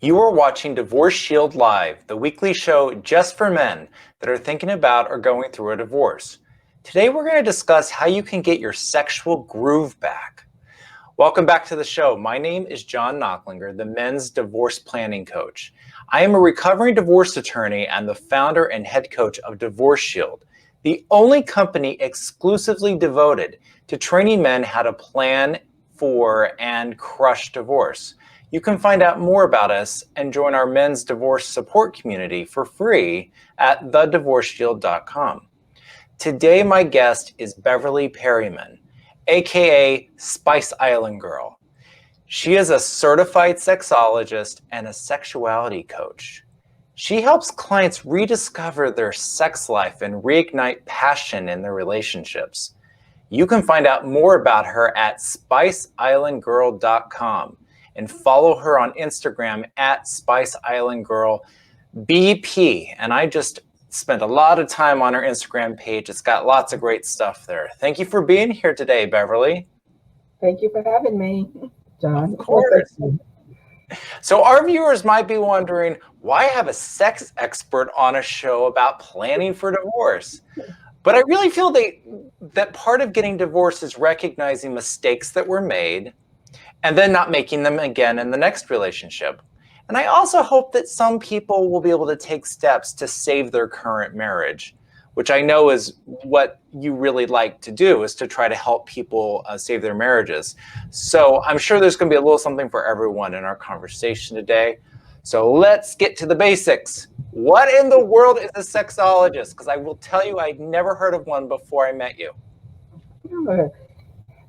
You are watching Divorce Shield Live, the weekly show just for men that are thinking about or going through a divorce. Today we're going to discuss how you can get your sexual groove back. Welcome back to the show. My name is John Knocklinger, the men's divorce planning coach. I am a recovering divorce attorney and the founder and head coach of Divorce Shield, the only company exclusively devoted to training men how to plan for and crush divorce. You can find out more about us and join our men's divorce support community for free at thedivorceshield.com. Today, my guest is Beverly Perryman, aka Spice Island Girl. She is a certified sexologist and a sexuality coach. She helps clients rediscover their sex life and reignite passion in their relationships. You can find out more about her at spiceislandgirl.com and follow her on Instagram at spiceislandgirlbp. And I just spent a lot of time on her Instagram page. It's got lots of great stuff there. Thank you for being here today, Beverly. Thank you for having me, John. Of course. So our viewers might be wondering, why have a sex expert on a show about planning for divorce? But I really feel that part of getting divorced is recognizing mistakes that were made and then not making them again in the next relationship. And I also hope that some people will be able to take steps to save their current marriage, which I know is what you really like to do, is to try to help people save their marriages. So I'm sure there's going to be a little something for everyone in our conversation today. So let's get to the basics. What in the world is a sexologist? Because I will tell you, I'd never heard of one before I met you.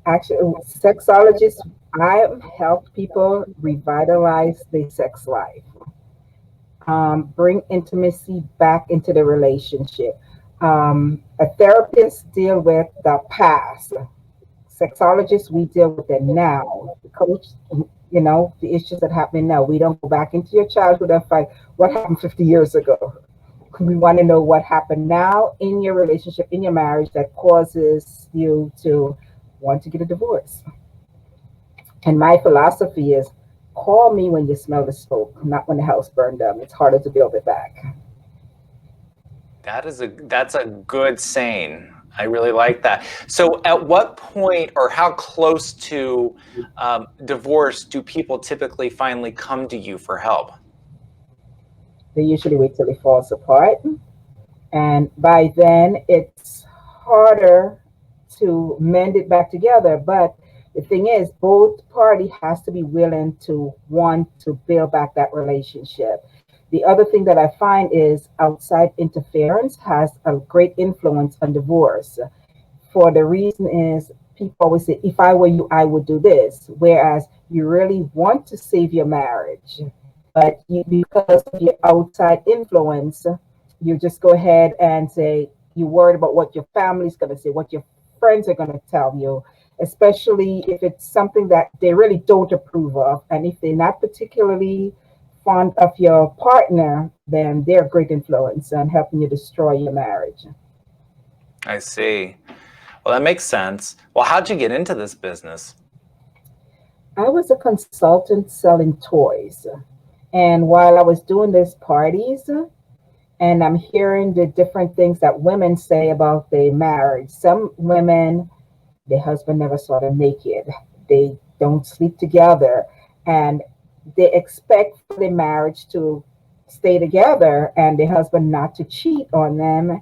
Actually, sexologist, I've helped people revitalize their sex life, bring intimacy back into the relationship. A therapist deal with the past. Sexologists, we deal with it now. The coach, the issues that happen now. We don't go back into your childhood and fight what happened 50 years ago. We want to know what happened now in your relationship, in your marriage, that causes you to want to get a divorce. And my philosophy is, call me when you smell the smoke, not when the house burned down. It's harder to build it back. That's a good saying. I really like that. So at what point or how close to divorce do people typically finally come to you for help? They usually wait till it falls apart. And by then it's harder to mend it back together. But the thing is, both party has to be willing to want to build back that relationship. The other thing that I find is outside interference has a great influence on divorce. For the reason is, people always say, if I were you, I would do this. Whereas you really want to save your marriage, but because of your outside influence, you just go ahead and say, you're worried about what your family's going to say, what your friends are going to tell you, especially if it's something that they really don't approve of. And if they're not particularly fond of your partner, then they're a great influence on helping you destroy your marriage. I see. Well, that makes sense. Well, how'd you get into this business? I was a consultant selling toys. And while I was doing these parties, and I'm hearing the different things that women say about their marriage. Some women, their husband never saw them naked. They don't sleep together. And they expect for their marriage to stay together and the husband not to cheat on them.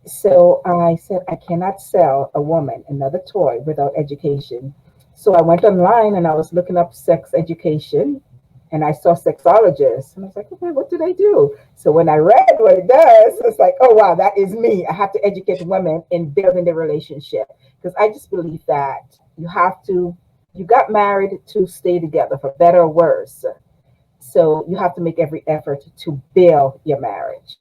So I said, I cannot sell a woman another toy without education. So I went online and I was looking up sex education and I saw sexologists and I was like, okay, what do they do? So when I read what it does, it's like, oh, wow, that is me. I have to educate women in building the relationship, because I just believe that you got married to stay together for better or worse. So you have to make every effort to build your marriage.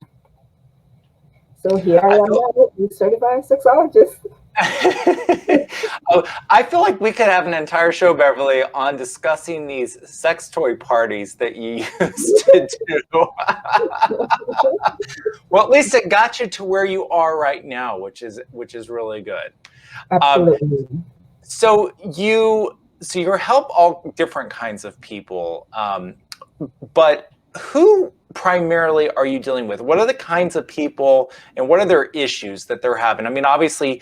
So here I am now, certified sexologist. I feel like we could have an entire show, Beverly, on discussing these sex toy parties that you used to do. Well, at least it got you to where you are right now, which is really good. Absolutely. So you help all different kinds of people. But who primarily are you dealing with? What are the kinds of people and what are their issues that they're having? I mean, obviously,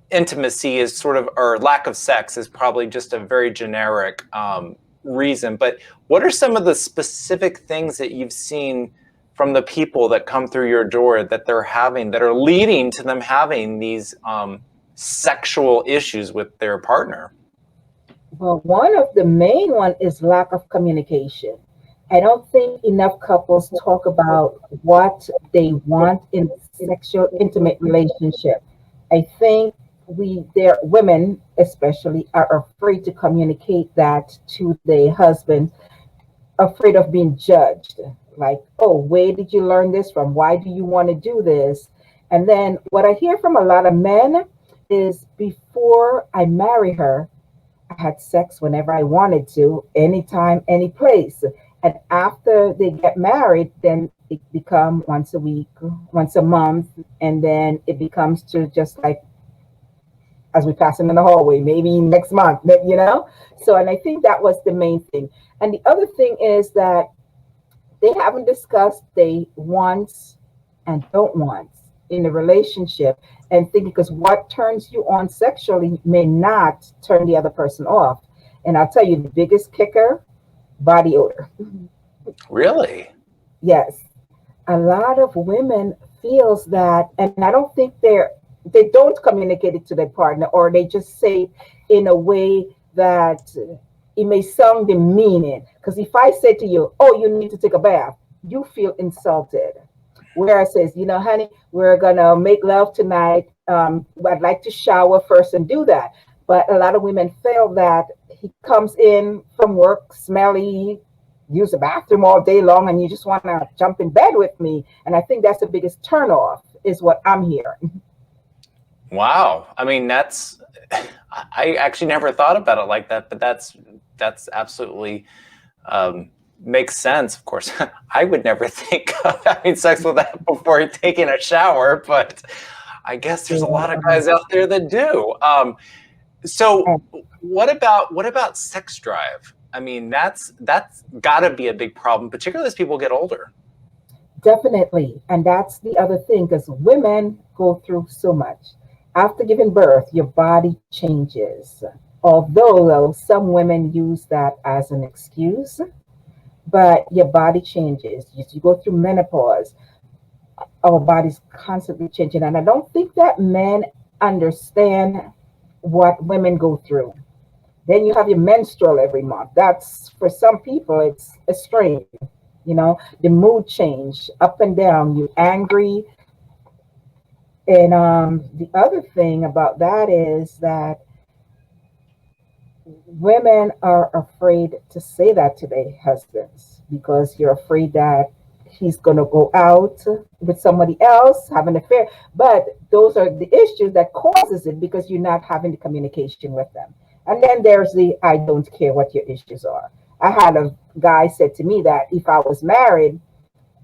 intimacy is sort of, or lack of sex is probably just a very generic reason. But what are some of the specific things that you've seen from the people that come through your door that they're having that are leading to them having these sexual issues with their partner? Well, one of the main one is lack of communication. I don't think enough couples talk about what they want in sexual intimate relationship. I think their women especially are afraid to communicate that to their husband, afraid of being judged. Like, oh, where did you learn this from? Why do you want to do this? And then what I hear from a lot of men is, before I marry her, I had sex whenever I wanted to, anytime, any place. And after they get married, then it become once a week, once a month, and then it becomes to just like as we pass in the hallway, maybe next month, you know? So, and I think that was the main thing. And the other thing is that they haven't discussed they wants and don't want in the relationship, and think, because what turns you on sexually may not turn the other person off. And I'll tell you the biggest kicker: body odor. Really? Yes. A lot of women feels that, and I don't think they don't communicate it to their partner, or they just say it in a way that it may sound demeaning. Because if I say to you, oh, you need to take a bath, you feel insulted. Where I says, you know, honey, we're gonna make love tonight. I'd like to shower first and do that. But a lot of women feel that he comes in from work smelly, use the bathroom all day long, and you just want to jump in bed with me. And I think that's the biggest turnoff, is what I'm hearing. Wow. I mean, I actually never thought about it like that, but that's absolutely makes sense. Of course, I would never think of having sex with that before taking a shower, but I guess there's a lot of guys out there that do. So what about sex drive? I mean, that's got to be a big problem, particularly as people get older. Definitely. And that's the other thing, because women go through so much. After giving birth, your body changes. Although, though, some women use that as an excuse, but your body changes. You go through menopause, our body's constantly changing. And I don't think that men understand what women go through. Then you have your menstrual every month. That's, for some people, it's a strain. You know, the mood change up and down. You angry. And the other thing about that is that women are afraid to say that to their husbands, because you're afraid that he's going to go out with somebody else, have an affair. But those are the issues that causes it, because you're not having the communication with them. And then there's the I don't care what your issues are. I had a guy said to me that if I was married,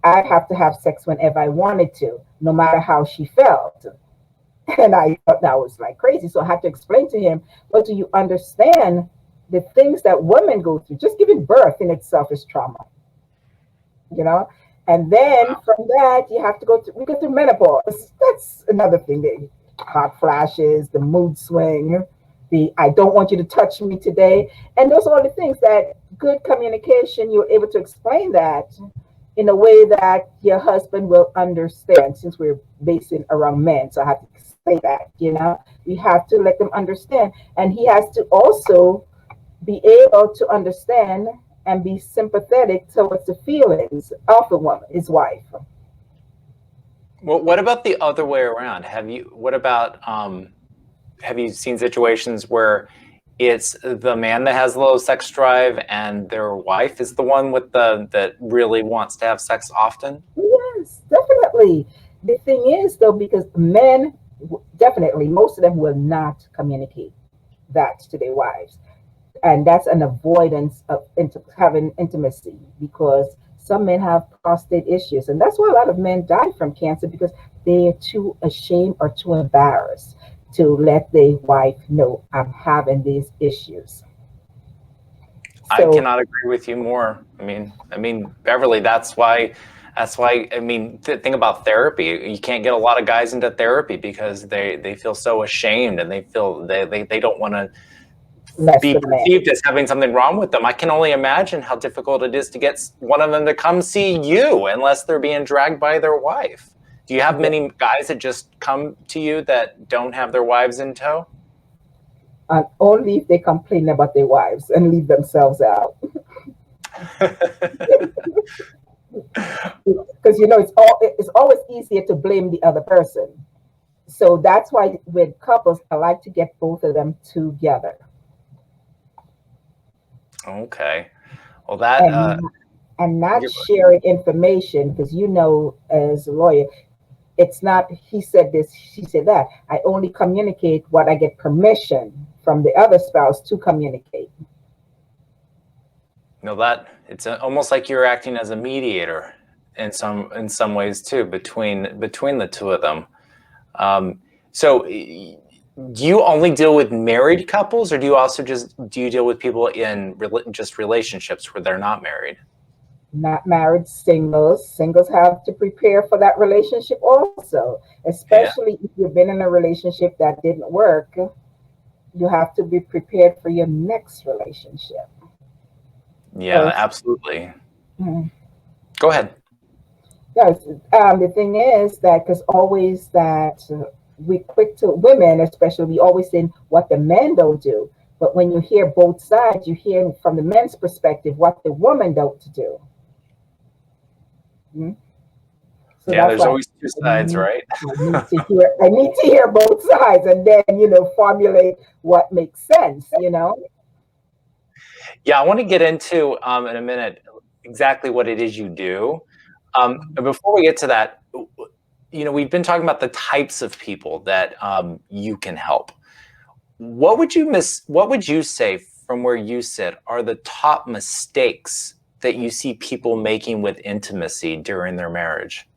I'd have to have sex whenever I wanted to, no matter how she felt. And I thought that was like crazy. So I had to explain to him, but do you understand the things that women go through? Just giving birth in itself is trauma, you know? And then from that, you have to we go through menopause. That's another thing. The hot flashes, the mood swing, the I don't want you to touch me today. And those are all the things that good communication, you're able to explain that in a way that your husband will understand, since we're basing around men. So I have to say that, you know, we have to let them understand. And he has to also be able to understand and be sympathetic towards the feelings of the woman, his wife. Well, what about the other way around? Have you seen situations where it's the man that has low sex drive and their wife is the one with that really wants to have sex often? Yes, definitely. The thing is, though, because men, definitely, most of them will not communicate that to their wives. And that's an avoidance of having intimacy, because some men have prostate issues. And that's why a lot of men die from cancer, because they're too ashamed or too embarrassed to let their wife know, I'm having these issues. I So cannot agree with you more. I mean, Beverly, I mean, think about therapy. You can't get a lot of guys into therapy because they feel so ashamed and they feel they don't want to less be for the man. perceived as having something wrong with them. I can only imagine how difficult it is to get one of them to come see you unless they're being dragged by their wife. Do you have many guys that just come to you that don't have their wives in tow? And only if they complain about their wives and leave themselves out. Because it's always easier to blame the other person. So that's why with couples, I like to get both of them together. Okay. Well, that And not sharing information, because as a lawyer, it's not he said this, she said that. I only communicate what I get permission from the other spouse to communicate. that it's almost like you're acting as a mediator in some ways too between the two of them. So do you only deal with married couples, or do you deal with people in just relationships where they're not married? Not married, singles. Singles have to prepare for that relationship also, Yeah. especially if you've been in a relationship that didn't work. You have to be prepared for your next relationship. Yeah, absolutely. Mm. Go ahead. Yes, the thing is that because always that we quick to women, especially we always say what the men don't do. But when you hear both sides, you hear from the men's perspective what the woman don't do. Mm. So Yeah, that's there's why always two sides, right? I need to hear both sides and then formulate what makes sense. Yeah, I want to get into in a minute exactly what it is you do. But before we get to that, we've been talking about the types of people that you can help. What would you say from where you sit are the top mistakes that you see people making with intimacy during their marriage?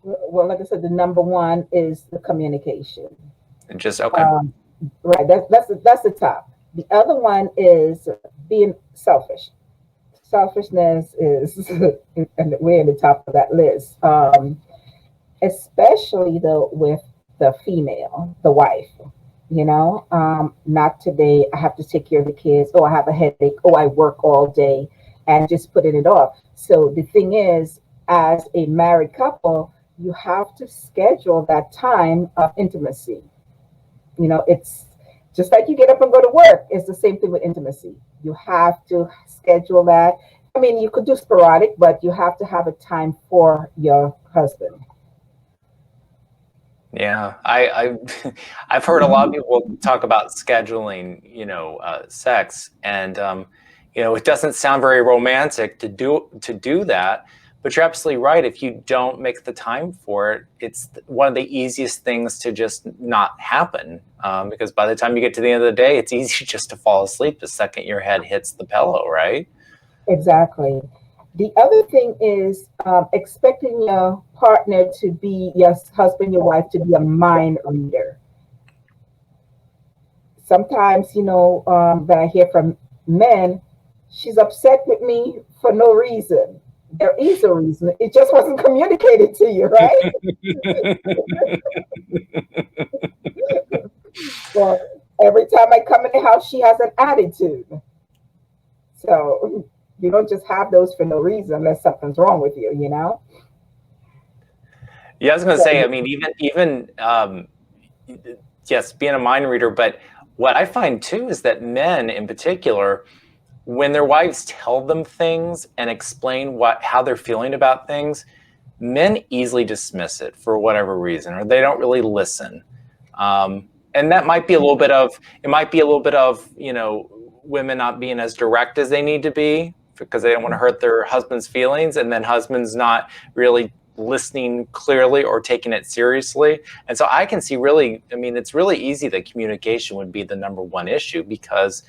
Well, like I said, the number one is the communication. Just okay. Um, right, that's the top. The other one is being selfish. Selfishness is, and we're in the top of that list. Especially though with the female, the wife. Not today. I have to take care of the kids. Oh, I have a headache. Oh, I work all day, and just putting it off. So the thing is, as a married couple, you have to schedule that time of intimacy. It's just like you get up and go to work. It's the same thing with intimacy. You have to schedule that. I mean, you could do sporadic, but you have to have a time for your husband. Yeah, I've heard a lot of people talk about scheduling, sex, and it doesn't sound very romantic to do that. But you're absolutely right. If you don't make the time for it, it's one of the easiest things to just not happen. Because by the time you get to the end of the day, it's easy just to fall asleep the second your head hits the pillow, right? Exactly. The other thing is expecting your partner to be your husband, your wife, to be a mind reader. Sometimes, that I hear from men, she's upset with me for no reason. There is a reason. It just wasn't communicated to you, right? Well, every time I come in the house, she has an attitude. So you don't just have those for no reason unless something's wrong with you. Yeah, I was going to say, I So mean, even yes, being a mind reader, but what I find too is that men in particular, when their wives tell them things and explain how they're feeling about things, men easily dismiss it for whatever reason, or they don't really listen. And that might be a little bit of, women not being as direct as they need to be because they don't want to hurt their husband's feelings, and then husbands not really listening clearly or taking it seriously. And so I can see it's really easy that communication would be the number one issue because,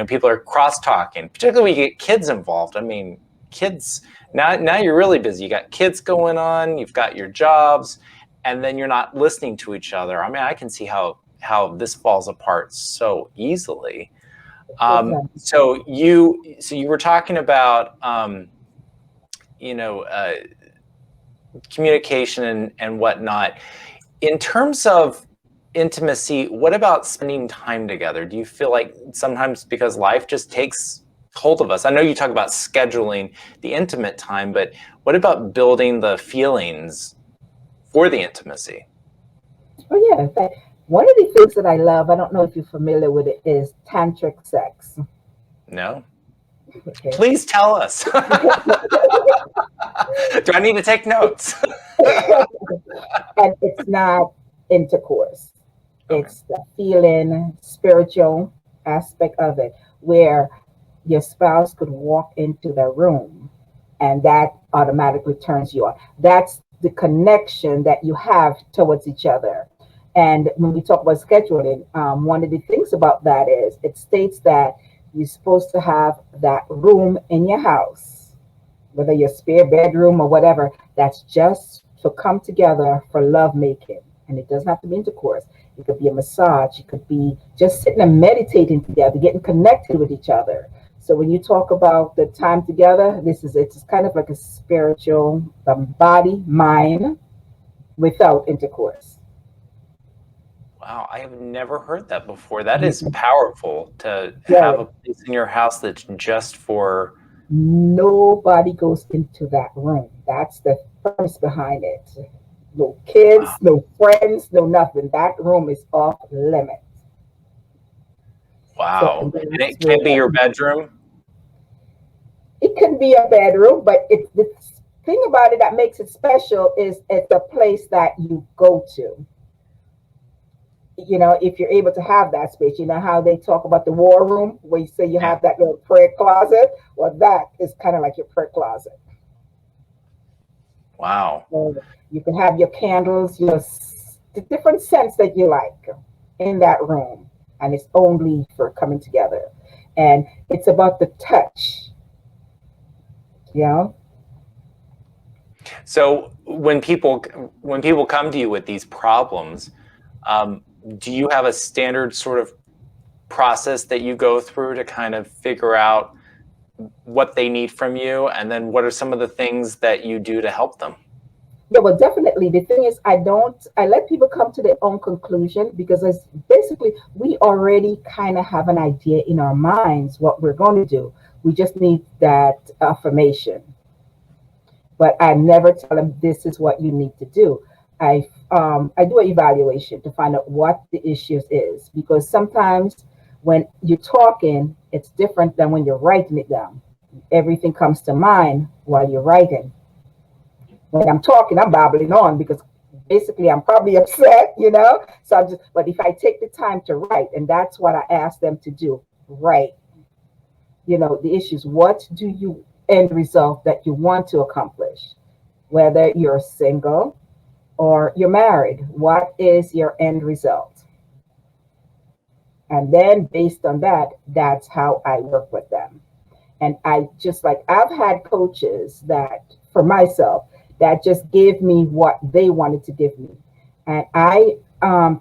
people are cross talking, particularly when you get kids involved. I mean, kids, now you're really busy. You got kids going on, you've got your jobs, and then you're not listening to each other. I mean, I can see how this falls apart so easily. Exactly. So you were talking about communication and whatnot. In terms of intimacy, what about spending time together? Do you feel like sometimes because life just takes hold of us? I know you talk about scheduling the intimate time, but what about building the feelings for the intimacy? Oh yeah, in fact, one of the things that I love, I don't know if you're familiar with it, is tantric sex. No? Okay. Please tell us. Do I need to take notes? And it's not intercourse. Okay. It's the feeling, spiritual aspect of it, where your spouse could walk into the room and that automatically turns you on. That's the connection that you have towards each other. And when we talk about scheduling, one of the things about that is it states that you're supposed to have that room in your house, whether your spare bedroom or whatever, that's just to come together for love making. And it doesn't have to be intercourse. It could be a massage. It could be just sitting and meditating together, getting connected with each other. So when you talk about the time together, it's kind of like a spiritual body, mind without intercourse. Wow, I have never heard that before. That You is can, powerful to have a very, place in your house that's just for. nobody goes into that room. That's the premise behind it. No Wow. kids, no friends, no nothing. That room is off limits. So Wow. and And that's it where can't be your bedroom? it can be a bedroom, but it's the thing about it that makes it special is it's a place that you go to. You know, if you're able to have that space, you know how they talk about the war room where you say you Yeah. have that little prayer closet? Well, that is kind of like your prayer closet. Wow. So you can have your candles, the different scents that you like in that room. And it's only for coming together. And it's about the touch, you know? So when people come to you with these problems, um, do you have a standard sort of process that you go through to kind of figure out what they need from you, and then what are some of the things that you do to help them? Yeah, well, definitely. The thing is, I let people come to their own conclusion because it's basically, we already kind of have an idea in our minds what we're going to do. We just need that affirmation. But I never tell them this is what you need to do. I do an evaluation to find out what the issues is because sometimes when you're talking, it's different than when you're writing it down. Everything comes to mind while you're writing. When I'm talking, I'm babbling on because basically I'm probably upset, you know. So I'm just, but if I take the time to write, and that's what I ask them to do, write. You know, the issues. What do you end result that you want to accomplish? Whether you're single or you're married, what is your end result? And then based on that, that's how I work with them. And I just like, I've had coaches that, for myself, that just gave me what they wanted to give me. And I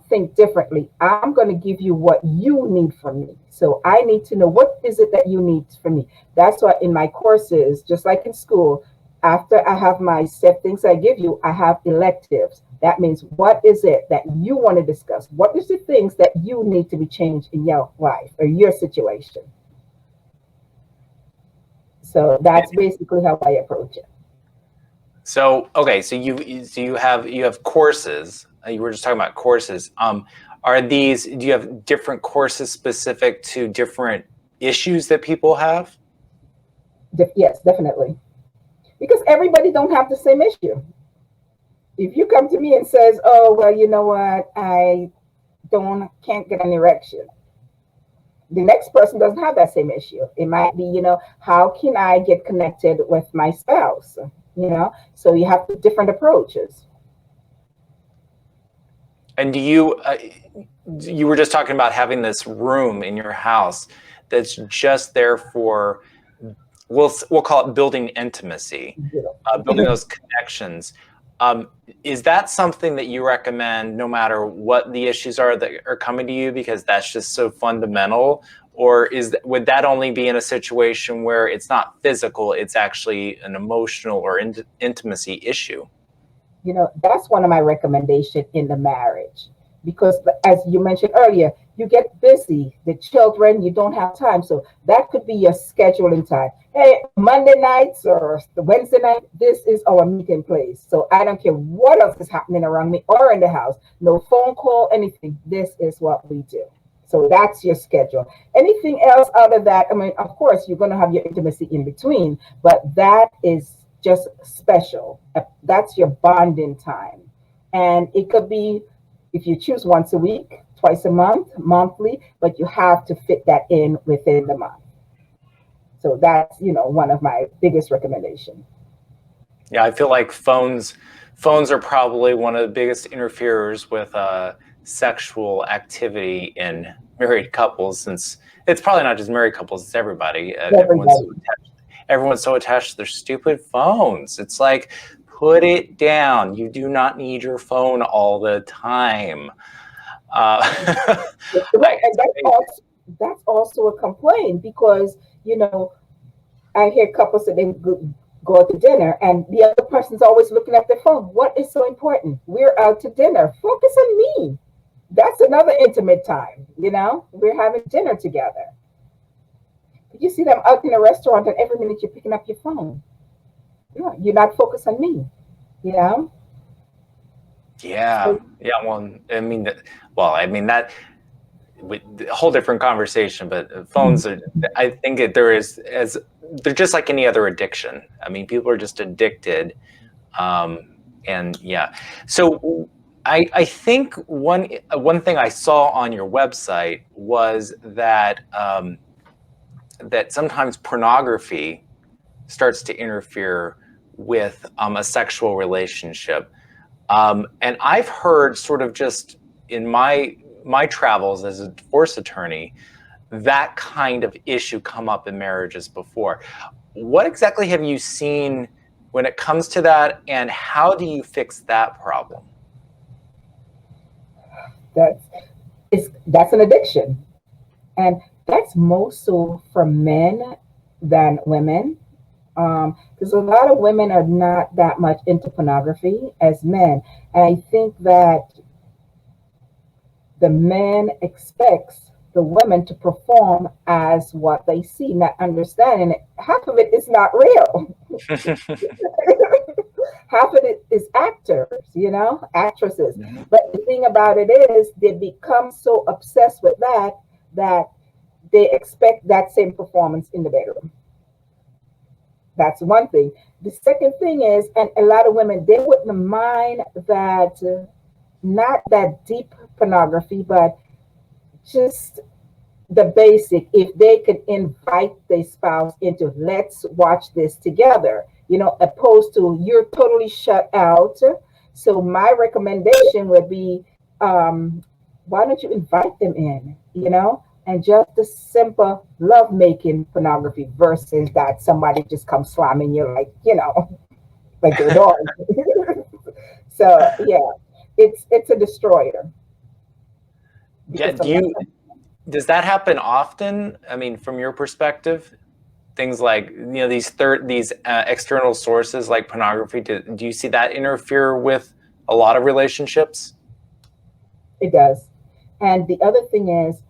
think differently. I'm going to give you what you need from me. So I need to know what is it that you need from me. That's why in my courses, just like in school, after I have my set things I give you, I have electives. That means what is it that you want to discuss? What is the things that you need to be changed in your life or your situation? So that's basically how I approach it. So okay, so you have courses. You were just talking about courses. Are these? Do you have different courses specific to different issues that people have? Yes, definitely. Because everybody don't have the same issue. If you come to me and says, "Oh, well, you know what? I don't can't get an erection." The next person doesn't have that same issue. It might be, how can I get connected with my spouse? So you have different approaches. And you were just talking about having this room in your house that's just there for, we'll call it building intimacy, building those connections. Is that something that you recommend no matter what the issues are that are coming to you because that's just so fundamental? Or would that only be in a situation where it's not physical, it's actually an emotional or intimacy issue? That's one of my recommendations in the marriage, because as you mentioned earlier, you get busy, the children, you don't have time. So that could be your scheduling time. Hey, Monday nights or the Wednesday night, this is our meeting place. So I don't care what else is happening around me or in the house. No phone call, anything. This is what we do. So that's your schedule. Anything else other that, I mean, of course, you're going to have your intimacy in between, but that is just special. That's your bonding time. And it could be, if you choose, once a week, twice a month, monthly, but you have to fit that in within the month. So that's, one of my biggest recommendations. Yeah, I feel like phones are probably one of the biggest interferers with sexual activity in married couples, since it's probably not just married couples, it's everybody. Everyone's so attached to their stupid phones. It's like, put it down. You do not need your phone all the time. Right, and that's also a complaint, because I hear couples that they go out to dinner and the other person's always looking at their phone. What is so important? We're out to dinner. Focus on me. That's another intimate time. We're having dinner together. You see them out in a restaurant, and every minute you're picking up your phone. You're not focused on me. You know. Yeah. Well, I mean that. A whole different conversation, but phones are. I think they're just like any other addiction. I mean, people are just addicted, and yeah. So I think one thing I saw on your website was that that sometimes pornography starts to interfere with a sexual relationship, and I've heard, sort of just in my travels as a divorce attorney, that kind of issue come up in marriages before. What exactly have you seen when it comes to that, and how do you fix that problem? That's an addiction, and that's more so for men than women. Because a lot of women are not that much into pornography as men, and I think that the man expects the women to perform as what they see, not understanding it. Half of it is not real. Half of it is actors, actresses. But the thing about it is, they become so obsessed with that they expect that same performance in the bedroom. That's one thing. The second thing is, and a lot of women, they wouldn't mind that, not that deep pornography, but just the basic. If they could invite their spouse into, let's watch this together, opposed to you're totally shut out. So my recommendation would be, why don't you invite them in, and just the simple love making pornography versus that somebody just comes slamming you like, like your dog. So yeah, it's a destroyer. Yeah, does that happen often? I mean, from your perspective, things like, these external sources like pornography, do you see that interfere with a lot of relationships? It does. And the other thing is,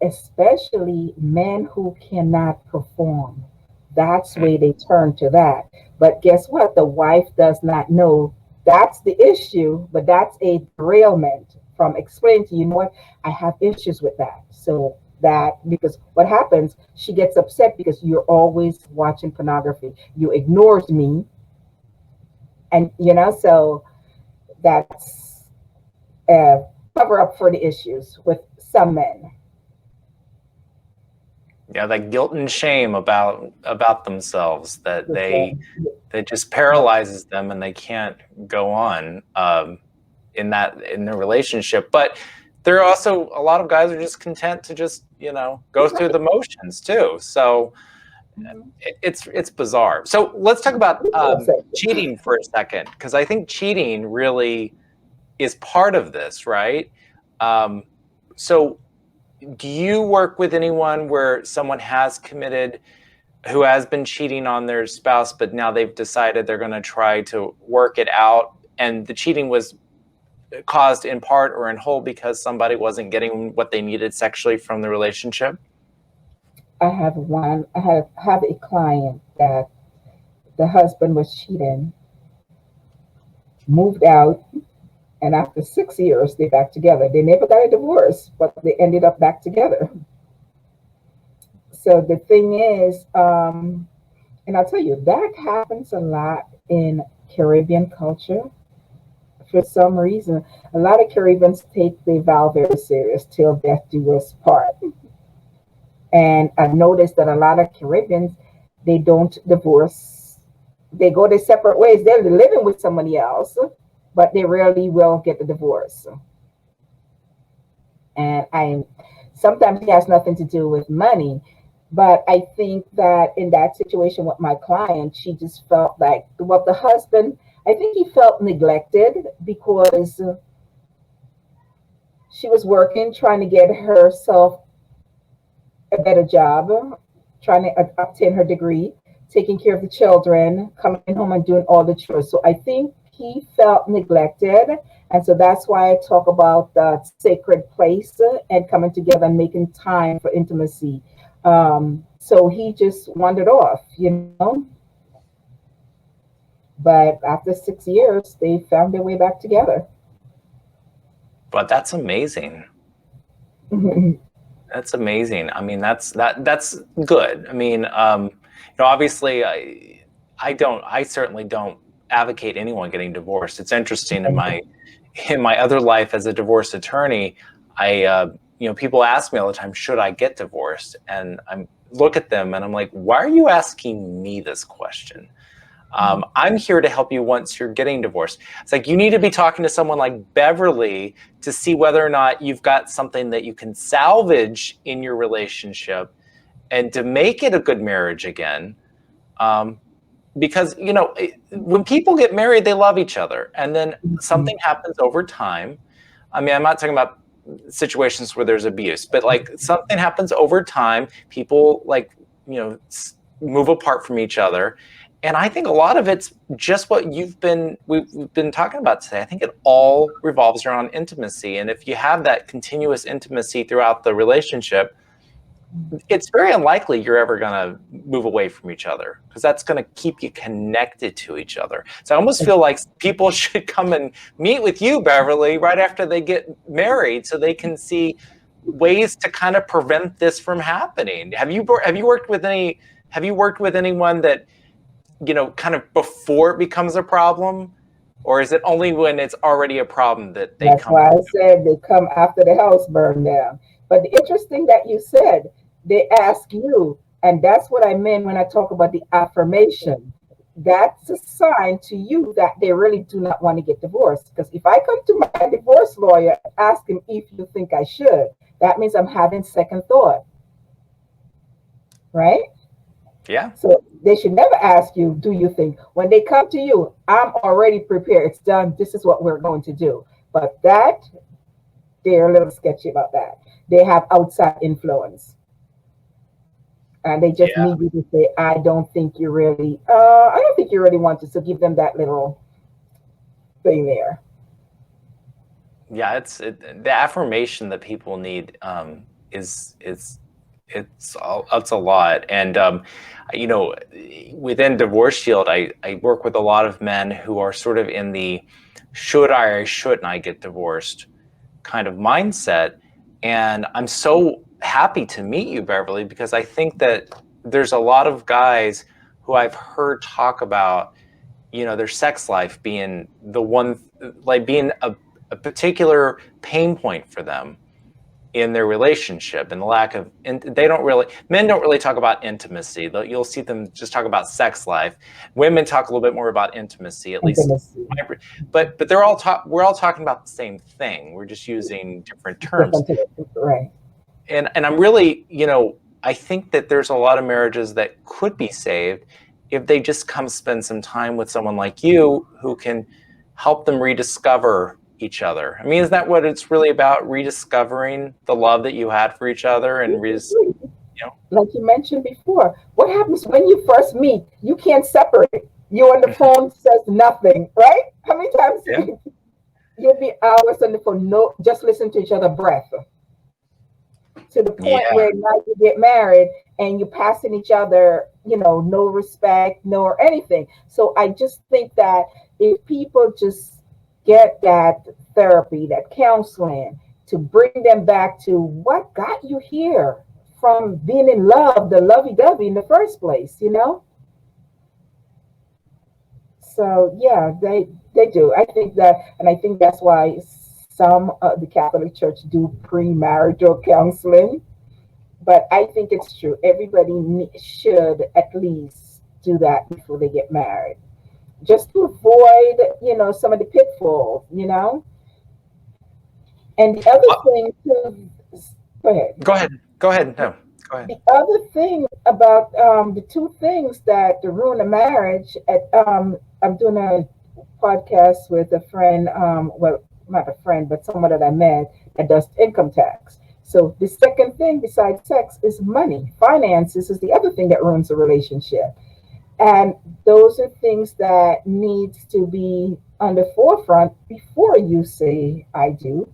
especially men who cannot perform, that's where they turn to that. But guess what? The wife does not know that's the issue, but that's a derailment from explaining to you, what, I have issues with that. So that, because what happens, she gets upset because you're always watching pornography. You ignored me. And, so that's a cover up for the issues with some men. Yeah, that guilt and shame about themselves that just paralyzes them, and they can't go on in their relationship. But there are also a lot of guys who are just content to just go through the motions too. So it's bizarre. So let's talk about cheating for a second, because I think cheating really is part of this, right? So do you work with anyone where someone has committed, who has been cheating on their spouse, but now they've decided they're going to try to work it out, and the cheating was caused in part or in whole because somebody wasn't getting what they needed sexually from the relationship? I have a client that the husband was cheating, moved out, and after 6 years, they're back together. They never got a divorce, but they ended up back together. So the thing is, and I'll tell you, that happens a lot in Caribbean culture. For some reason, a lot of Caribbeans take the vow very serious, till death do us part. And I've noticed that a lot of Caribbeans, they don't divorce. They go their separate ways. They're living with somebody else, but they rarely will get the divorce. And I sometimes it has nothing to do with money, but I think that in that situation with my client, she just felt like, well, the husband, I think he felt neglected because she was working, trying to get herself a better job, trying to obtain her degree, taking care of the children, coming home and doing all the chores. So I think he felt neglected. And so that's why I talk about the sacred place and coming together and making time for intimacy. So he just wandered off, you know. But after 6 years, they found their way back together. But that's amazing. That's amazing. I mean, that's good. I mean, obviously, I certainly don't advocate anyone getting divorced. It's interesting in my other life as a divorce attorney, people ask me all the time, should I get divorced? And I look at them and I'm like, why are you asking me this question? I'm here to help you once you're getting divorced. It's like, you need to be talking to someone like Beverly to see whether or not you've got something that you can salvage in your relationship and to make it a good marriage again. Because, when people get married, they love each other. And then something happens over time. I mean, I'm not talking about situations where there's abuse, but like something happens over time. People move apart from each other. And I think a lot of it's just what we've been talking about today. I think it all revolves around intimacy. And if you have that continuous intimacy throughout the relationship, it's very unlikely you're ever going to move away from each other, because that's going to keep you connected to each other. So I almost feel like people should come and meet with you, Beverly, right after they get married, so they can see ways to kind of prevent this from happening. Have you worked with anyone that, kind of before it becomes a problem, or is it only when it's already a problem that they That's come? why I said they come after the house burned down. But the interesting that you said, they ask you, and that's what I meant when I talk about the affirmation. That's a sign to you that they really do not want to get divorced. Because if I come to my divorce lawyer and ask him if you think I should, that means I'm having second thought, right? Yeah. So they should never ask you, do you think? When they come to you, I'm already prepared. It's done. This is what we're going to do. But they're a little sketchy about that. They have outside influence. And they just need you to say, I don't think you really want to. So give them that little thing there. Yeah, the affirmation that people need is it's a lot. And within Divorce Shield, I work with a lot of men who are sort of in the should I or shouldn't I get divorced kind of mindset. And I'm so happy to meet you, Beverly, because I think that there's a lot of guys who I've heard talk about, their sex life being the one, like being a particular pain point for them in their relationship, and the lack of, men don't really talk about intimacy. You'll see them just talk about sex life. Women talk a little bit more about intimacy, at least. But we're all talking about the same thing. We're just using different terms. Right. And I'm really, I think that there's a lot of marriages that could be saved if they just come spend some time with someone like you who can help them rediscover, each other? I mean, isn't that what it's really about? Rediscovering the love that you had for each other and Like you mentioned before, what happens when you first meet? You can't separate. You on the phone says nothing, right? How many times yeah, you'll be hours on the phone, no, just listen to each other's breath, to the point yeah, where now you get married and you're passing each other, no respect, no or anything. So I just think that if people just get that therapy, that counseling, to bring them back to what got you here from being in love, the lovey-dovey in the first place. So yeah, they do. I think that, and I think that's why some of the Catholic Church do premarital counseling. But I think it's true. Everybody should at least do that before they get married, just to avoid, some of the pitfalls. And the other thing too, go ahead. go ahead, no, go ahead. The other thing about the two things that ruin a marriage, I'm doing a podcast with a friend, well, not a friend, but someone that I met that does income tax. So the second thing besides sex is money. Finances is the other thing that ruins a relationship. And those are things that needs to be on the forefront before you say I do,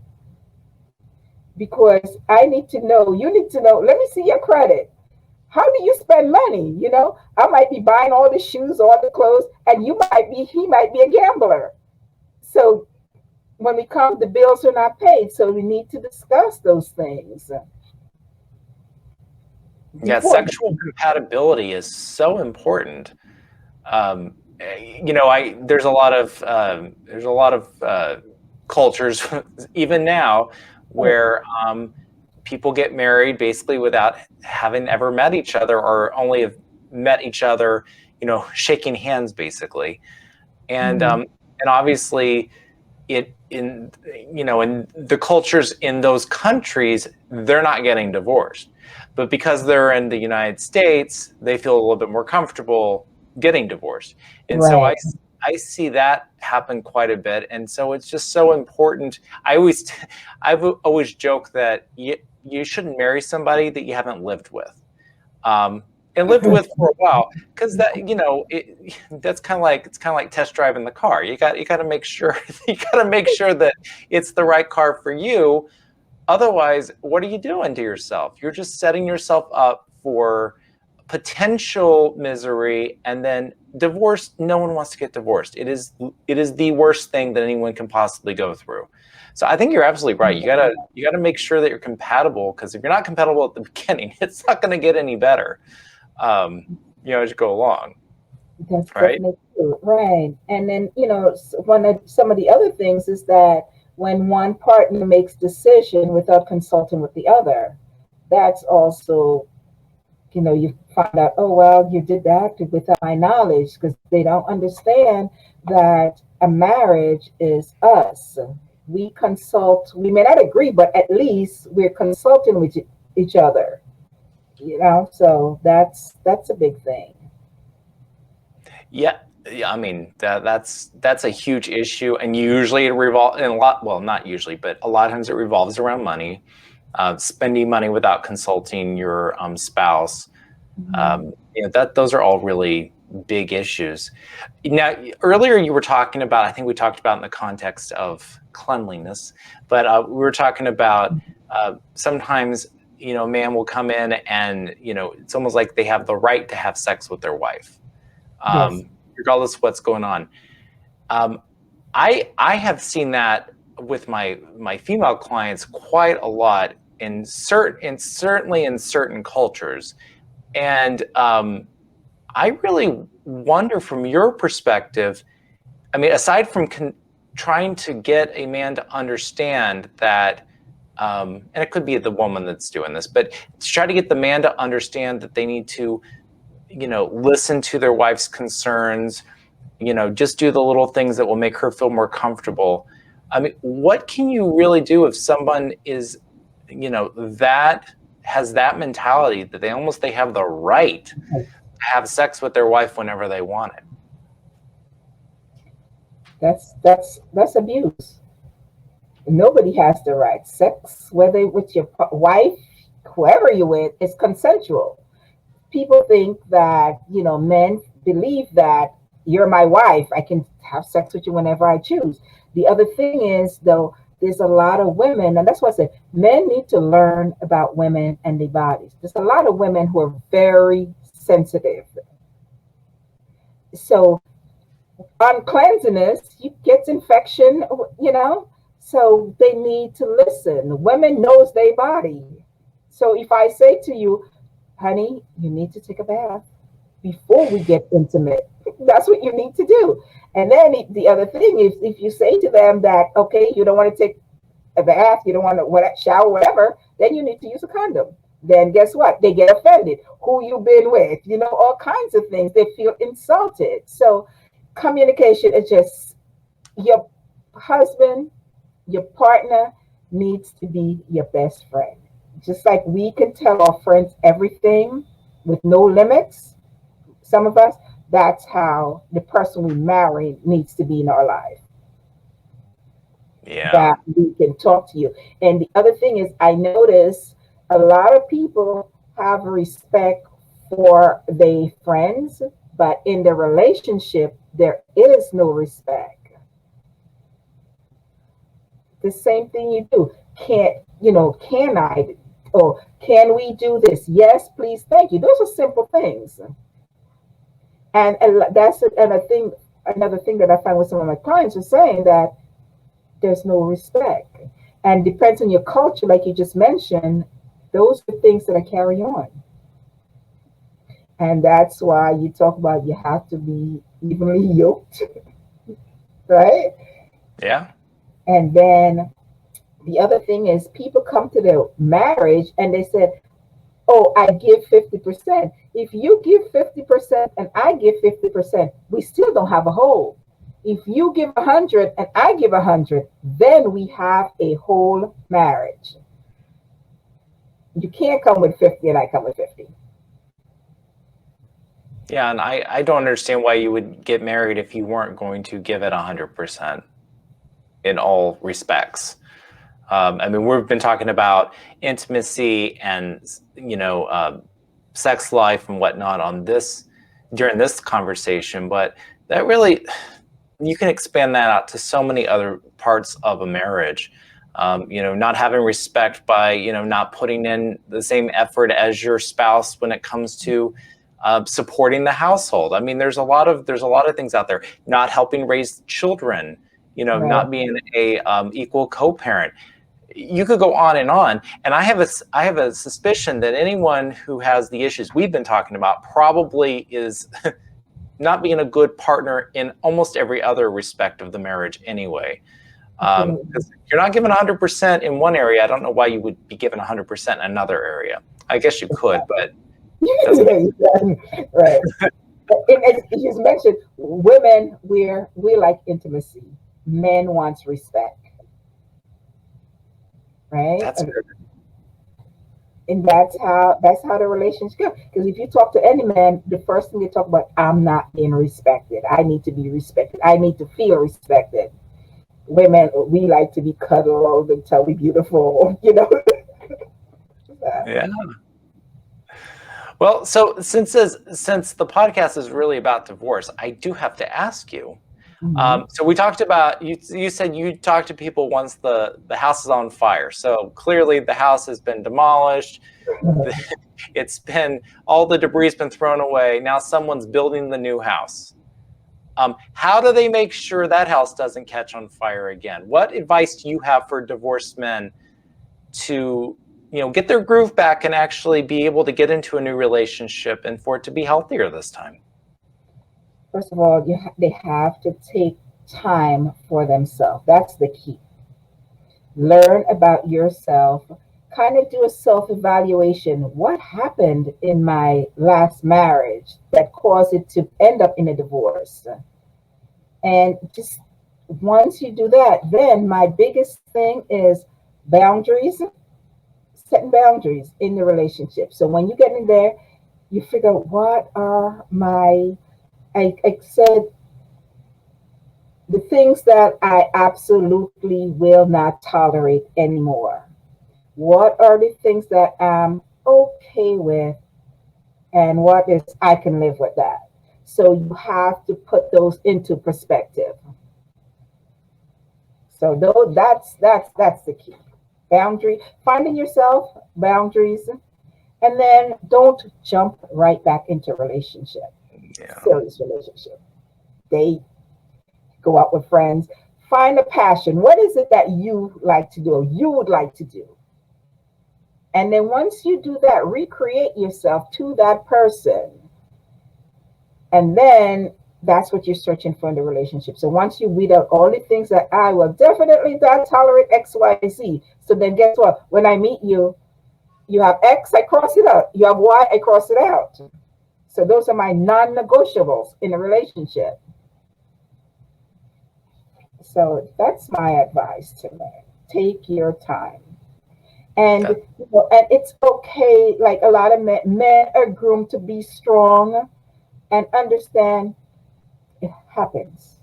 because I need to know, you need to know, let me see your credit. How do you spend money? I might be buying all the shoes, all the clothes, and he might be a gambler. So when we come, the bills are not paid. So we need to discuss those things Yeah, before. sexual compatibility is so important. There's a lot of cultures, even now, where people get married basically without having ever met each other, or only have met each other, shaking hands basically. And obviously, in the cultures in those countries, they're not getting divorced, but because they're in the United States, they feel a little bit more comfortable getting divorced. And so Right. I see that happen quite a bit. And so it's just so important. I've always joked that you shouldn't marry somebody that you haven't lived with. And lived with for a while, because that's kind of like, it's kind of like test driving the car. You got to make sure that it's the right car for you. Otherwise, what are you doing to yourself? You're just setting yourself up for potential misery. And then divorce, no one wants to get divorced. It is the worst thing that anyone can possibly go through. So I think you're absolutely right. You gotta make sure that you're compatible, because if you're not compatible at the beginning, it's not going to get any better. As you go along, That's right? definitely true. Right. And then, some of the other things is that when one partner makes decision without consulting with the other, that's also, you find out, oh, well, you did that without my knowledge, because they don't understand that a marriage is us. We consult, we may not agree, but at least we're consulting with each other, so that's a big thing. Yeah, yeah. I mean, that's a huge issue, and usually it revolves in a lot. Well, not usually, but a lot of times it revolves around money, spending money without consulting your spouse. That those are all really big issues. Now, earlier you were talking about, I think we talked about in the context of cleanliness, but we were talking about sometimes, a man will come in and, it's almost like they have the right to have sex with their wife, Yes. regardless of what's going on. Um, I have seen that with my female clients quite a lot certainly in certain cultures. And I really wonder, from your perspective, I mean, aside from trying to get a man to understand that, and it could be the woman that's doing this, but to try to get the man to understand that they need to, listen to their wife's concerns, just do the little things that will make her feel more comfortable. I mean, what can you really do if someone is, that has that mentality that they have the right to have sex with their wife whenever they want it? That's abuse. Nobody has the right. Sex, whether with your wife, whoever you're with, is consensual. People think that, men believe that you're my wife. I can have sex with you whenever I choose. The other thing is, though, there's a lot of women, and that's why I said men need to learn about women and their bodies. There's a lot of women who are very sensitive. So uncleanliness, you get infection, so they need to listen. Women knows their body. So if I say to you, honey, you need to take a bath before we get intimate, that's what you need to do. And then the other thing is, if you say to them that, okay, you don't want to take a bath, you don't want to shower, whatever, then you need to use a condom. Then guess what? They get offended. Who you been with? All kinds of things. They feel insulted. So communication is just, your husband, your partner needs to be your best friend. Just like we can tell our friends everything with no limits, some of us, that's how the person we marry needs to be in our life. Yeah. That we can talk to you. And the other thing is, I notice a lot of people have respect for their friends, but in the relationship, there is no respect. The same thing you do. Can I, or can we do this? Yes, please, thank you. Those are simple things. And that's another thing that I find with some of my clients are saying that there's no respect. And depends on your culture, like you just mentioned, those are things that I carry on. And that's why you talk about you have to be evenly yoked, right? Yeah. And then the other thing is, people come to their marriage and they said, oh, I give 50%. If you give 50% and I give 50%, we still don't have a whole. If you give 100 and I give 100, then we have a whole marriage. You can't come with 50 and I come with 50. Yeah, and I don't understand why you would get married if you weren't going to give it 100% in all respects. I mean, we've been talking about intimacy and sex life and whatnot during this conversation, but that really, you can expand that out to so many other parts of a marriage. Not having respect by not putting in the same effort as your spouse when it comes to supporting the household. I mean, there's a lot of things out there. Not helping raise children. Right. Not being a equal co-parent. You could go on, and I have a suspicion that anyone who has the issues we've been talking about probably is not being a good partner in almost every other respect of the marriage anyway. Because if you're not given 100% in one area, I don't know why you would be given 100% in another area. I guess you could, but it doesn't make Right. And you just mentioned women, we like intimacy. Men wants respect, right? that's good. And that's how the relations go. Because if you talk to any man, the first thing they talk about, I'm not being respected. I need to be respected. I need to feel respected. Women, we like to be cuddled and tell we beautiful. Yeah. Well, so since the podcast is really about divorce, I do have to ask you. Mhm. So we talked about you said you talk to people once the house is on fire. So clearly the house has been demolished. It's been all the debris has been thrown away. Now someone's building the new house. How do they make sure that house doesn't catch on fire again? What advice do you have for divorced men to get their groove back and actually be able to get into a new relationship and for it to be healthier this time? First of all, they have to take time for themselves. That's the key. Learn about yourself, kind of do a self evaluation. What happened in my last marriage that caused it to end up in a divorce? And just once you do that, then my biggest thing is boundaries, setting boundaries in the relationship. So when you get in there, you figure what are my, I said, The things that I absolutely will not tolerate anymore. What are the things that I'm okay with, and what is I can live with that? So you have to put those into perspective. So though that's the key. Boundary, finding yourself, boundaries, and then don't jump right back into relationship. Yeah. Serious relationship. Date, go out with friends, find a passion. What is it that you like to do, or you would like to do? And then once you do that, recreate yourself to that person. And then that's what you're searching for in the relationship. So once you weed out all the things that I will definitely not tolerate X, Y, Z. So then guess what? When I meet you, you have X, I cross it out. You have Y, I cross it out. So those are my non-negotiables in a relationship. So that's my advice to men. Take your time. And That, and it's okay. Like a lot of men are groomed to be strong and understand it happens.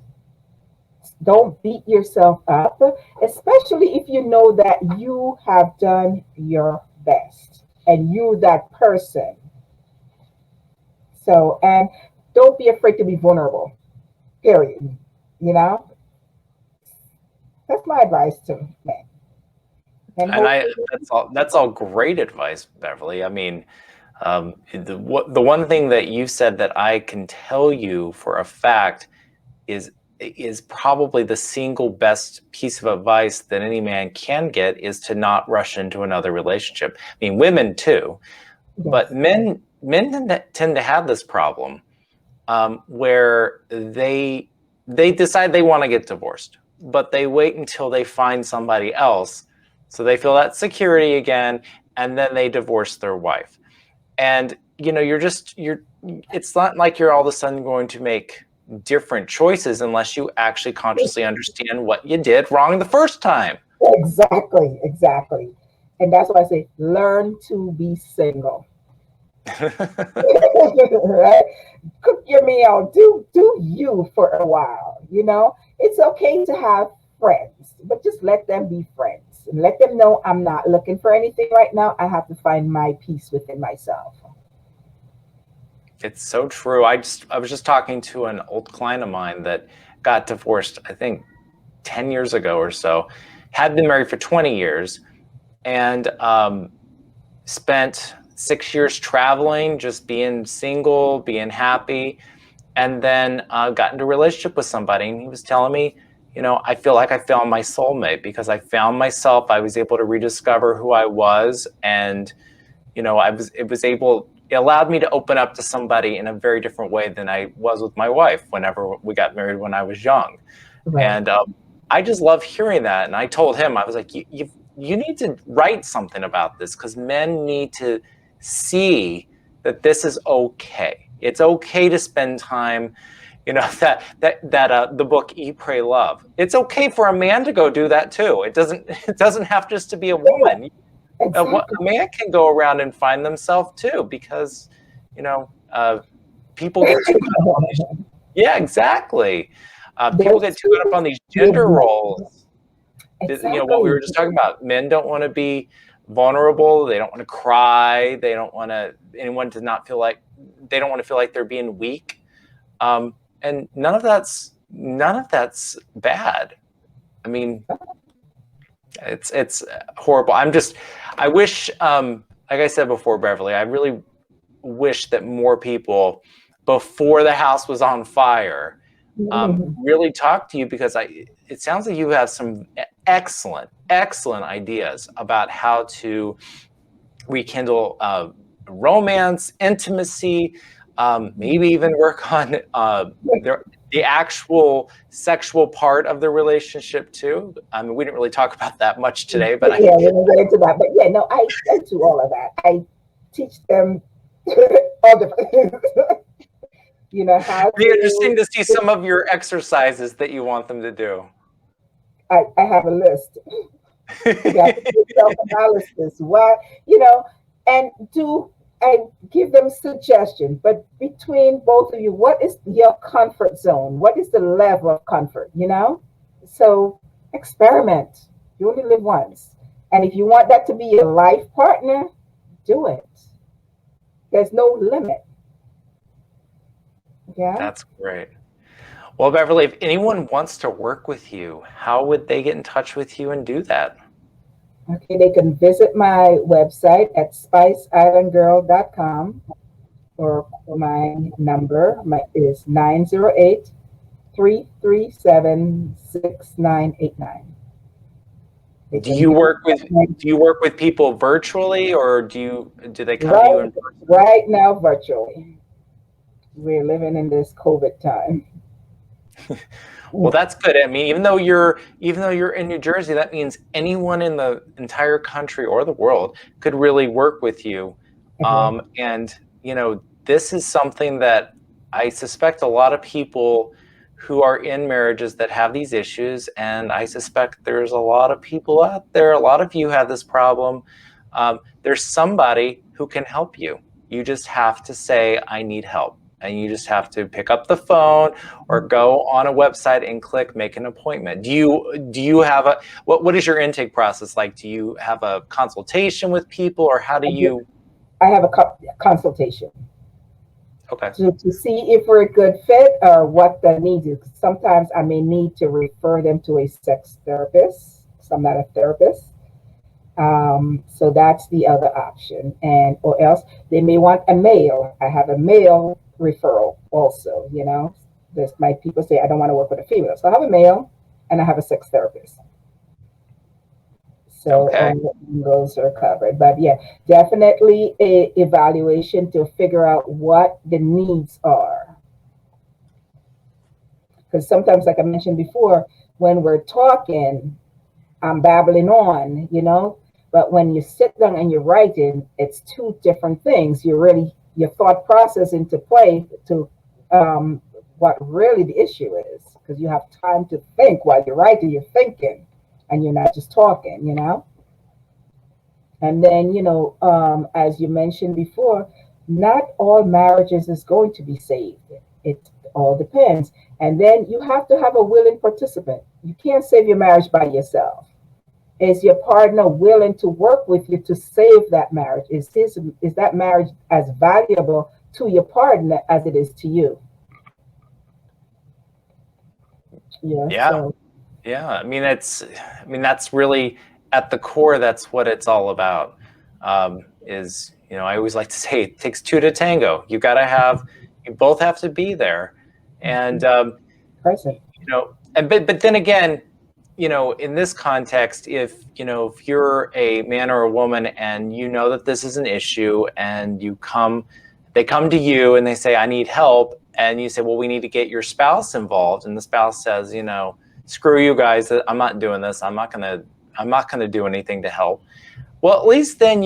Don't beat yourself up, especially if you know that you have done your best and you that person. So, and don't be afraid to be vulnerable. Period. You know, that's my advice to men. And and I hopefully, that's all great advice, Beverly. I mean, the one thing that you said that I can tell you for a fact is is probably the single best piece of advice that any man can get is to not rush into another relationship. I mean, women too, but yes, men tend to have this problem where they decide they want to get divorced, but they wait until they find somebody else, so they feel that security again, and then they divorce their wife. And you're it's not like you're all of a sudden going to make different choices unless you actually consciously understand what you did wrong the first time. exactly, exactly. And that's why I say learn to be single. Right? Cook your meal, do you for a while. It's okay to have friends, but just let them be friends and let them know I'm not looking for anything right now. I have to find my peace within myself. It's so true. I was just talking to an old client of mine that got divorced, I think 10 years ago or so, had been married for 20 years, and spent 6 years traveling, just being single, being happy, and then got into a relationship with somebody. And he was telling me, I feel like I found my soulmate because I found myself. I was able to rediscover who I was, and it allowed me to open up to somebody in a very different way than I was with my wife whenever we got married when I was young. Right. And I just love hearing that. And I told him, I was like, you need to write something about this because men need to see that this is okay. It's okay to spend time, that the book Eat, Pray, Love. It's okay for a man to go do that too. It doesn't have just to be a Yeah, woman. exactly. A man can go around and find themselves too, because people get too caught up on these. Yeah, exactly. People There's get too caught up two on these gender ways. roles. What we Exactly. were just talking about. Men don't want to be vulnerable. They don't want to cry. They don't want anyone to not feel like they don't want to feel like they're being weak. And none of that's bad. I mean, it's horrible. I wish, like I said before, Beverly, I really wish that more people, before the house was on fire, Mhm. really talk to you, because it sounds like you have some excellent ideas about how to rekindle romance, intimacy, maybe even work on the actual sexual part of the relationship too. I mean, we didn't really talk about that much today, but Yeah, we didn't get into that. But yeah, no, I do all of that. I teach them all different things. How it'd be to. interesting to see some of your exercises that you want them to do. I have a list. You got to do self analysis. Why, and do and give them suggestions. But between both of you, what is your comfort zone? What is the level of comfort? So experiment. You only live once, and if you want that to be your life partner, do it. There's no limit. Yeah. That's great. Well, Beverly, if anyone wants to work with you, how would they get in touch with you and do that? Okay, they can visit my website at spiceislandgirl.com, or my number is 908-337-6989. They Do can you give work with me people virtually, or do they come to you right in person? right now virtually. We're living in this COVID time. Well, Yeah. that's good. I mean, even though you're in New Jersey, that means anyone in the entire country or the world could really work with you. Okay. And this is something that I suspect a lot of people who are in marriages that have these issues, and I suspect there's a lot of people out there. A lot of you have this problem. There's somebody who can help you. You just have to say, "I need help." And you just have to pick up the phone or go on a website and click make an appointment. Do you have what is your intake process like? Do you have a consultation with people, or how do you? I have a consultation Okay. to see if we're a good fit or what the needs is. Sometimes I may need to refer them to a sex therapist. So I'm not a therapist. So that's the other option. And or else they may want a male. I have a male referral also. There's my people say I don't want to work with a female. So I have a male and I have a sex therapist. So Okay. all those are covered. But yeah, definitely a evaluation to figure out what the needs are. Because sometimes, like I mentioned before, when we're talking, I'm babbling on. But when you sit down and you're writing, it's two different things. Your thought process into play to um, what really the issue is, because you have time to think while you're writing. You're thinking, and you're not just talking. And then, as you mentioned before, not all marriages is going to be saved. It all depends. And then you have to have a willing participant. You can't save your marriage by yourself. Is your partner willing to work with you to save that marriage? Is that marriage as valuable to your partner as it is to you? Yeah. Yeah. So Yeah. I mean, that's really at the core. That's what it's all about. I always like to say it takes two to tango. You both have to be there, and present. but then again, in this context, if you're a man or a woman and you know that this is an issue, and they come to you and they say, "I need help," and you say, "Well, we need to get your spouse involved," and the spouse says, "Screw you guys, I'm not doing this. I'm not gonna do anything to help." Well, at least then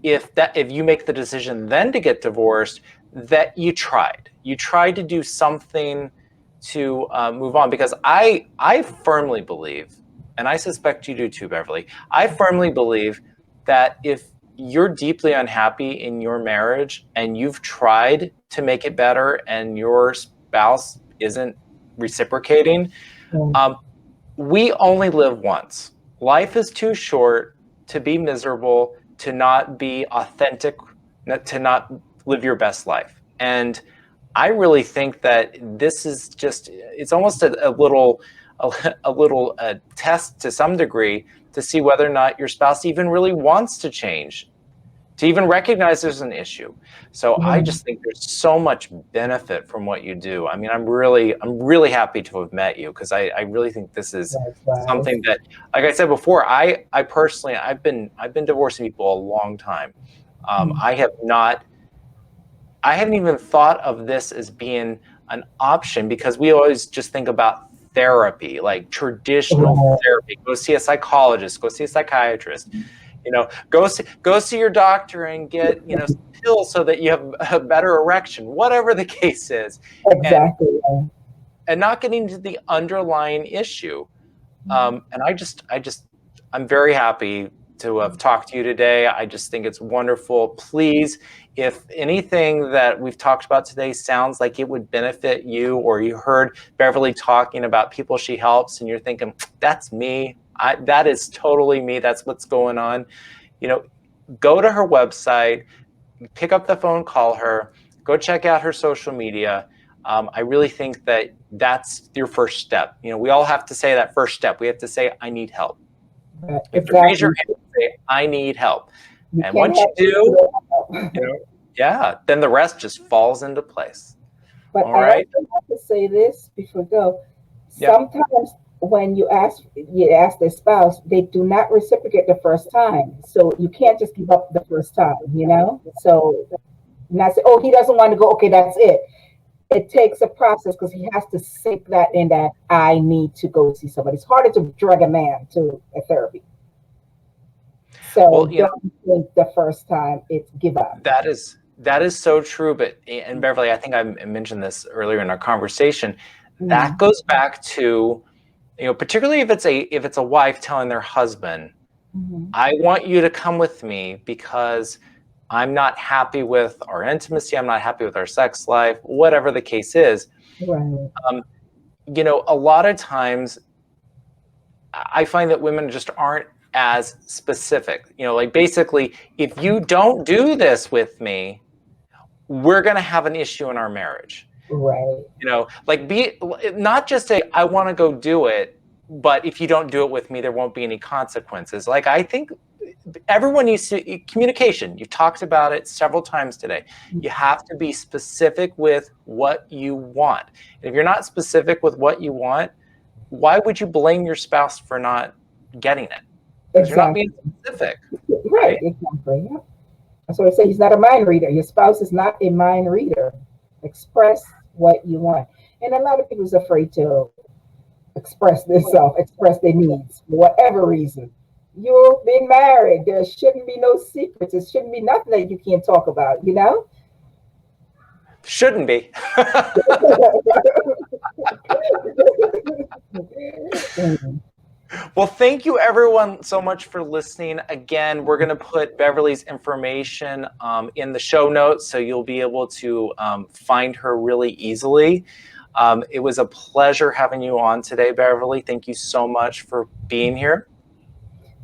if you make the decision then to get divorced, that you tried to do something to move on, because I firmly believe, and I suspect you do too, Beverly. I firmly believe that if you're deeply unhappy in your marriage and you've tried to make it better and your spouse isn't reciprocating, Yeah. um, we only live once. Life is too short to be miserable, to not be authentic, to not live your best life. And I really think that this is it's almost a little test to some degree to see whether or not your spouse even really wants to change, to even recognize there's an issue. So I Yeah. just think there's so much benefit from what you do. I mean, I'm really happy to have met you, because I really think this is Likewise. something that, like I said before, I personally, I've been divorcing people a long time. Mm. I haven't even thought of this as being an option, because we always just think about therapy, like traditional Right. therapy. Go see a psychologist, go see a psychiatrist, go see your doctor and get, some pills so that you have a better erection, whatever the case is, and Exactly. not getting to the underlying issue. And I'm very happy have talked to you today. I just think it's wonderful. Please, if anything that we've talked about today sounds like it would benefit you, or you heard Beverly talking about people she helps and you're thinking, that's me, that is totally me, that's what's going on, go to her website, pick up the phone, call her, go check out her social media. I really think that that's your first step. We all have to say that first step. We have to say, I need help. You have to raise your hand and say, I need help. And once you do, then the rest just falls into place. But all right. I also have to say this before we go. Sometimes when you ask their spouse, they do not reciprocate the first time. So you can't just give up the first time, So not say, oh, he doesn't want to go. Okay, that's it. It takes a process because he has to sink that in, that I need to go see somebody. It's harder to drag a man to a therapy. So don't think the first time it's give up. That is so true. And Beverly, I think I mentioned this earlier in our conversation. That goes back to, particularly if it's a wife telling their husband, I want you to come with me because I'm not happy with our intimacy, I'm not happy with our sex life, whatever the case is. Right. A lot of times I find that women just aren't as specific. Like, basically, if you don't do this with me, we're going to have an issue in our marriage. Right. Like, be not just say, I want to go do it, but if you don't do it with me, there won't be any consequences. Like, I think everyone needs to communication. You've talked about it several times today. You have to be specific with what you want. And if you're not specific with what you want, why would you blame your spouse for not getting it? Because you're not being specific. Right, exactly. Yeah. That's what I say. He's not a mind reader. Your spouse is not a mind reader. Express what you want. And a lot of people is afraid to express themselves, express their needs, for whatever reason. You've been married. There shouldn't be no secrets. It shouldn't be nothing that you can't talk about, Shouldn't be. Well, thank you everyone so much for listening. Again, we're going to put Beverly's information in the show notes, so you'll be able to find her really easily. It was a pleasure having you on today, Beverly. Thank you so much for being here.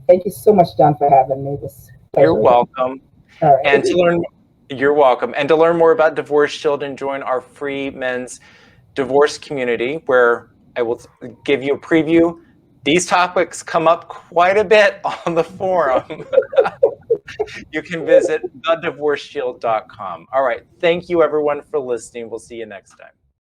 Thank you so much, John, for having me. You're welcome. All right. You're welcome. And to learn more about Divorce Shield, join our free men's divorce community, where I will give you a preview. These topics come up quite a bit on the forum. You can visit thedivorceshield.com. All right. Thank you, everyone, for listening. We'll see you next time.